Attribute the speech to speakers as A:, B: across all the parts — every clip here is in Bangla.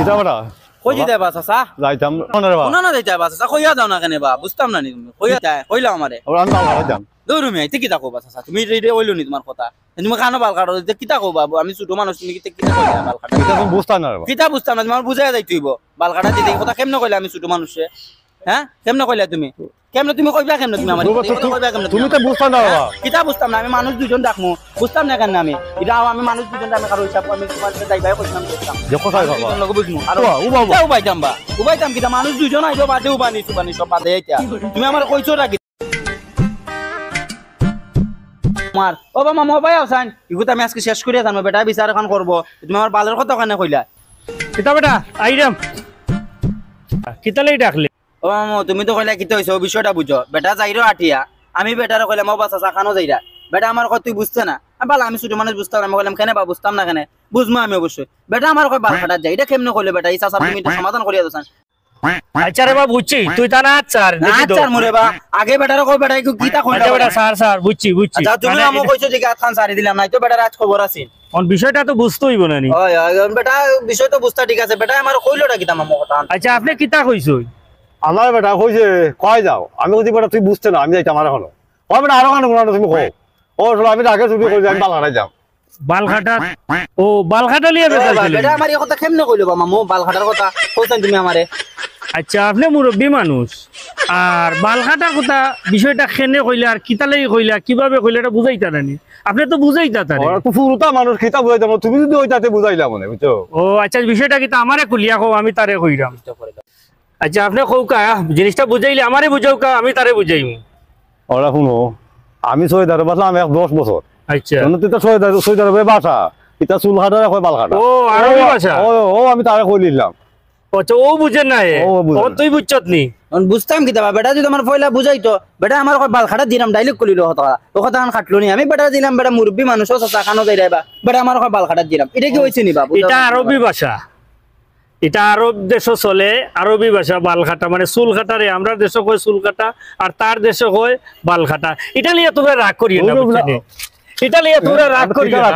A: কিতা বড়া
B: কই যেতে বা চাচা
A: যাইতাম কোন রে বা
B: কোন না যাইতে বা চাচা কইয়া যাও না কেন বা বুঝতাম না নি তুমি কইয়া যায় কইলা আমারে
A: আমি বালঘাটা যাম
B: দৌড় মি আইতে কিতা কবা চাচা তুমি রেডি হইলো নি তোমার কথা তুমি কানো বাল কাটো কিতা কবা আমি ছোট মানুষ তুমি কিতা কইলা বাল কাটা
A: কিতা তুমি বুঝতা না রে বা
B: কিতা বুঝতাম না তোমার বুঝাইয়া যাইতেইব বাল কাটা দিতে কথা কেমনে কইলা আমি ছোট মানুষে হ্যাঁ কেমনে কইলা তুমি কেমনে তুমি কইবা কেমনে তুমি আমারে কইবা কেমনে
A: তুমি তো বুঝতা না বাবা
B: কিতা বুঝতাম না আমি মানুষ দুজন ডাকমু বুঝতাম না কেন আমি এটা আমি মানুষ দুজন আমি কারো হিসাব আমি তোমার সাথে যাইবাই কইতাম করতাম
A: যে কোথায় বাবা
B: দুজন লোক বুঝমু আর
A: বাবা
B: উবাইতাম বা উবাইতাম কিতা মানুষ দুজন আইলো বাদে উবানি সুবানি সব বাদে আইতা তুমি আমার কইছো না আমার ও বাবা মোবাইল আসান ইগুত আমি আজকে শেষ করিয়া জানো বেটা বিচার এখন করব তুমি আমার বালের কথা কেন কইলা
C: কিতা বেটা আইরাম কিতা লাগি ডাকলে
B: ও মামা তুমি তো কইলা কিতা হইছে ও বিষয়টা বুঝো বেটা যাইরো আটিয়া আমি বেটারে কইলাম ও বাচ্চা খানো যাইরা বেটা আমার কথা তুই বুঝছ না বালা আমি ছোট মানুষ বুঝতাম না আমি কইলাম কেন বা বুঝতাম না কেন বুঝমু আমি অবশ্যই বেটা আমার কই বাল কাটা যায় এটা কেমনে কইলে বেটা এই চাচা তুমি এটা সমাধান করিয়া দছান
C: আচ্ছা রে বা বুঝছি তুই তা না আচ্ছা দেখি তো
B: আচ্ছা মরে বা আগে বেটারে কই বেটা কিতা কইলা
C: বেটা স্যার বুঝছি
B: আচ্ছা তুমি আমো কইছো যে গাত খান সারি দিলাম নাই তো বেটা রাত খবর আছে
C: কোন বিষয়টা তো বুঝতে হইব না নি
B: ওই বেটা বিষয় তো বুঝতা ঠিক আছে বেটা আমার কইলোটা কিতা মামা কথা
C: আচ্ছা আপনি কিতা কইছো
A: আমার বেটা কইছে কয় যাও আমি কইছি বেটা তুই বুঝতে না আমি যাইতাম আর হলো ও বেটা আরো কানে কোন তুমি কও ও আমি আগে ছুটি কই আমি বালঘাটা যাম
C: বালঘাটা ও বালঘাটা লিয়ে
B: বেটা আমার এই কথা কেমনে কইলো বা মামু বালঘাটার কথা কইছেন তুমি আমারে
C: আচ্ছা আপনি মুরব্বী মানুষ আর বালঘাটার কথা বিষয়টা কেনে কইলা আর কিতা লাগি কইলা কিভাবে কইলা এটা বুঝাইতা নানি আপনি তো বুঝাইতা তারে
A: তো ফুরুতা মানুষ কিতা বুঝাইতাম তুমি যদি ওইটাতে বুঝাইলা মনে বুঝছো
C: ও আচ্ছা বিষয়টা কিতা আমারে কুলিয়া কও আমি তারে কইরাম আচ্ছা আপনি কৌকা জিনিসটা বুঝাইলে আমারে বুঝাও কা আমি তারে বুঝাইমু
A: ওরা শুনো আমি সৈদারে বাসলাম 10 বছর
C: আচ্ছা
A: তুই তো সৈদারে বাসা এটা চুলহাটারে কয় বালঘাটা
C: ও আরবি ভাষা
A: ও আমি তারে কই নিলাম
C: আচ্ছা ও বুঝেন না ও তুই বুঝছত নি
B: বুঝতাম কিতা বেটা যদি আমার ফয়লা বুঝাইতো বেটা আমার কই বালঘাটা দিলাম ডাইরেক্ট কইলো কথা ও কথা খাটলো নি আমি বেটা দিলাম বেটা মুরব্বি মানুষ চাচা খানো যাই রাইবা বেটা আমার কই বালঘাটা দিলাম এটা কি হইছে নি বাবু
C: এটা আরবি ভাষা এটা আরব দেশ চলে আরবি ভাষা বালঘাটা মানে চুল কাটারে আমরা দেশ কয় চুল কাটা আর তার দেশে কয় বালঘাটা এটা লিয়ে তোমরা রাগ করিও না বুঝছেন এটা লিয়ে তোমরা রাগ করিও না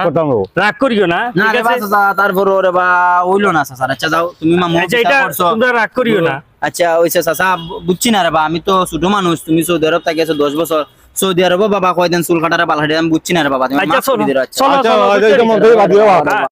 C: রাগ করিও না
B: ঠিক আছে চাচা তারপর ওরে বা হইলো না চাচা আচ্ছা যাও তুমি মামু
C: আচ্ছা এটা তোমরা রাগ করিও না
B: আচ্ছা ওইসে চাচা বুঝছি না রে বা আমি তো ছোট মানুষ তুমি সৌদি আরব থাকি আছো 10 বছর সৌদি আরব বাবা কয়দিন চুল কাটারে বালঘাটা আমি বুঝছি না রে বাবা তুমি মাফ করে দিও
C: চলো